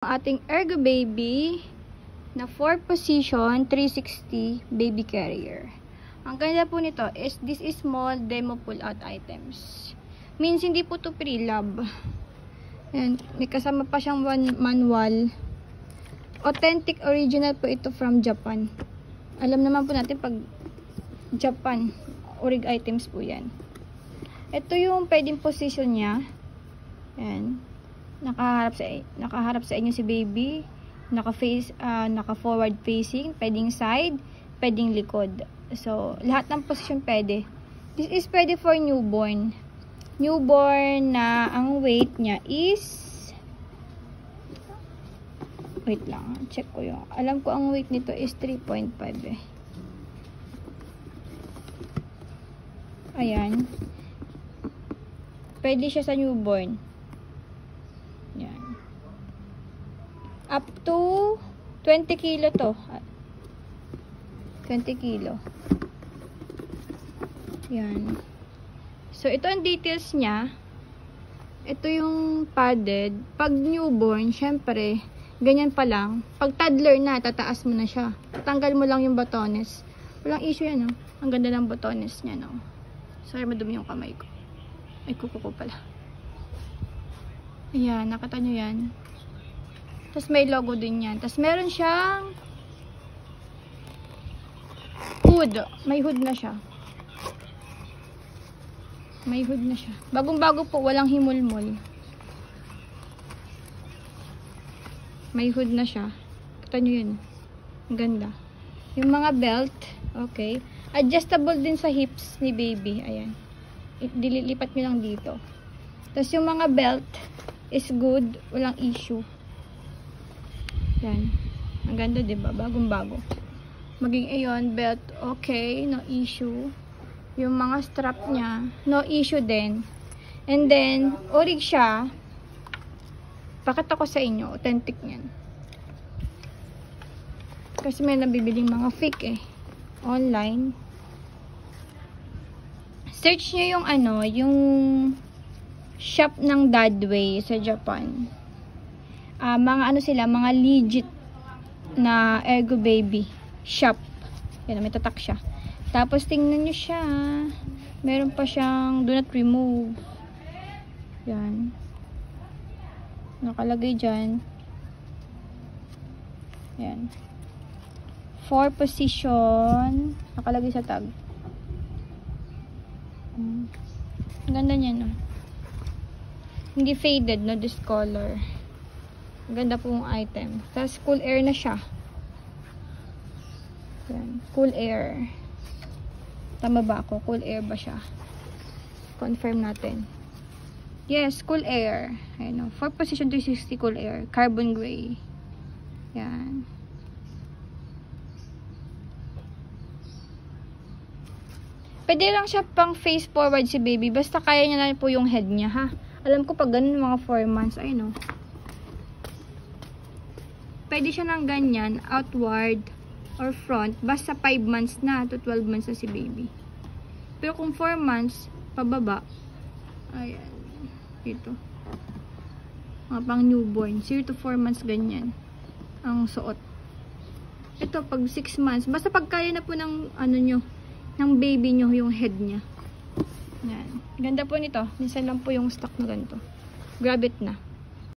Ating Ergo Baby na 4 position 360 baby carrier. Ang ganda po nito is this is small demo pull out items. Means hindi po to pre-lab. And may kasama pa siyang manual. Authentic original po ito from Japan. Alam naman po natin pag Japan, orig items po yan. Ito yung pwedeng position niya. Ayan. Nakaharap sa inyo si baby, naka forward facing, pwedeng side, pwedeng likod. So, lahat ng position pwede. This is pwede for newborn. Newborn na ang weight niya is, wait lang, check ko yung, alam ko ang weight nito is 3.5 eh. Ayan. Pwede siya sa newborn. Yan. Up to 20 kilo to. 20 kilo. Yan. So, ito ang details niya. Ito yung padded. Pag newborn, syempre, ganyan pa lang. Pag toddler na, tataas mo na siya. Tanggal mo lang yung botones. Walang issue yan, no? Ang ganda ng botones niya, no? Sorry, madumi yung kamay ko. Ay, kuko ko pala. Ayan, nakita nyo yan. Tapos may logo din yan. Tapos meron siyang hood. May hood na siya. May hood na siya. Bagong-bago po, walang himulmol. May hood na siya. Kita nyo yun. Ang ganda. Yung mga belt, okay. Adjustable din sa hips ni baby. Ayan. Dililipat nyo lang dito. Tapos yung mga belt is good, walang issue. Yan. Ang ganda, diba? Bagong-bago. Maging ayon, belt, okay, no issue. Yung mga strap niya, no issue din. And then, orig siya. Pakita ko sa inyo, authentic niyan. Kasi may nabibiling mga fake eh. Online. Search nyo yung ano, yung shop ng Dadway sa Japan. Mga ano sila, mga legit na Ergo Baby shop. Yan, may tatak siya. Tapos tingnan nyo siya. Meron pa siyang do not remove. Yan. Nakalagay dyan. Yan. 4 position. Nakalagay sa tag. Ang ganda niya, no? Hindi faded, no? Discolor. Ganda pong item. Tapos, cool air na siya. Yan. Cool air. Tama ba ako? Cool air ba siya? Confirm natin. Yes, cool air. Ayan, no? 4 position 360 cool air. Carbon gray. Yan. Pwede lang siya pang face forward si baby. Basta kaya niya na po yung head niya, ha? Alam ko pag ganun mga 4 months, ay no. Pwede siya ng ganyan, outward or front, basta 5 months na to 12 months na si baby. Pero kung 4 months, pababa, ayan, dito. Mga pang newborn, 0 to 4 months ganyan, ang suot. Ito, pag 6 months, basta pag kaya na po ng, ano nyo, ng baby nyo, yung head niya. Yan. Ganda po nito. Minsan lang po yung stock na ganito. Grab it na.